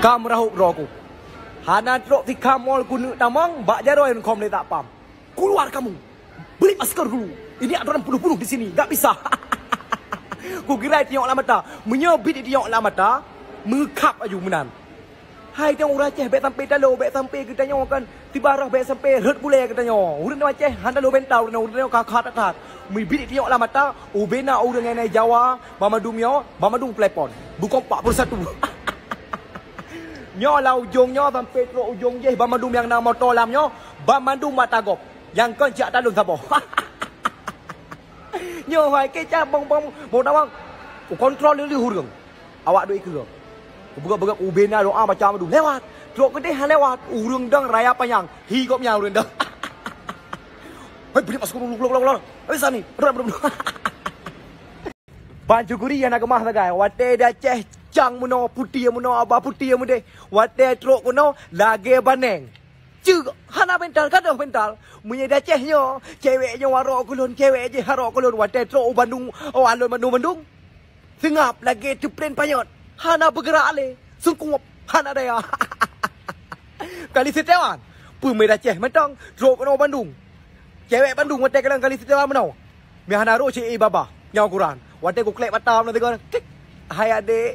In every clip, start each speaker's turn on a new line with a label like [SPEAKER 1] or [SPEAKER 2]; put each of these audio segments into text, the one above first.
[SPEAKER 1] Kam rahuk roku. Hana trok di kamol kunu tamang, bak jaroi kom le tak pam. Keluar kamu. Beli masker dulu. Ini aturan puluh-puluh di sini, tak bisa. Ku kira tiok lah mata, menyobit tiok lah mata, mekap aju menan. Hai tengok orang Aceh, baik sampai talo, baik sampai kita nyokan tiba arah baik sampai herd boleh kita nyo. Urang Aceh, handa lo bentau, urang kakak. Mebit tiok lah mata, ubena urang yang Jawa, Bamadum yo, Bamadum plepon. Bukan 41. Nyo lah ujung nyo sampai teruk ujung je, Bamadum yang nak motor lam nyo, Bamadum matagop. Yang kau jak talung sabo. Nyo hai ke cabang mau nawang kontrol dia hurung. Awak duit ke? Buka-buka ubena doa macam tu. Lewat. Truk gede lewat. Urung dang raya panjang. Hi kop nya urung dang. Hei beri masuk dulu. Bisa ni. Baju guri yang nak gemah sagai. Wate dah ceh cang muno putih muno aba putih mude. Wate truk kuno lagi baneng. Cuk, hana bental kata bental. Munye dah cehnya, ceweknya warok kulun, cewek je harok kulun. Wate truk Bandung, alun Bandung. Sengap lagi tu plan payot. Hana bergerak le. Sungkup hana daya. Kali setewan. Pumai dah ceh mentang truk kuno Bandung. Cewek Bandung wate kadang kali setewan menau. Mi hana ro cik baba, nyau Quran. Wate ku klek batam nanti kau. Hai adik.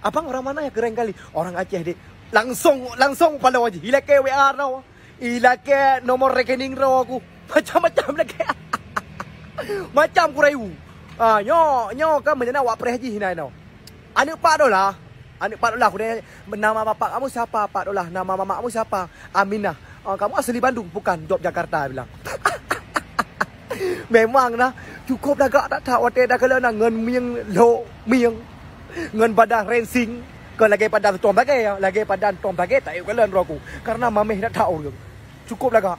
[SPEAKER 1] Abang orang mana ya keren kali? Orang Aceh dek. Langsung pada wajah. Ilake WA raw. Ilake nomor rekening raw aku. Macam-macam lagi. Macam ku rayu. Nyo kan menjana wak prehaji hinai no. Anak pak dolah. Aku nama bapak kamu siapa? Pak dolah. Nama mama kamu siapa? Aminah. Kamu asli Bandung bukan Yogyakarta bilang. Memang nah cukup dah gak tak tahu wate dah kalau nak ngen mieng. Ngen badan racing. Kau lagi padan tom bagai ya, lagi padan tom bagai tak yuk kalian roku. Karena mameh dah tahu dia. Cukup lah kak.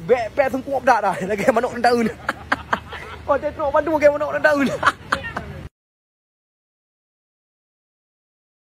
[SPEAKER 1] Bek sengkup dah lagi manuk daun. Oh, dia truk Bandung ke manuk daun.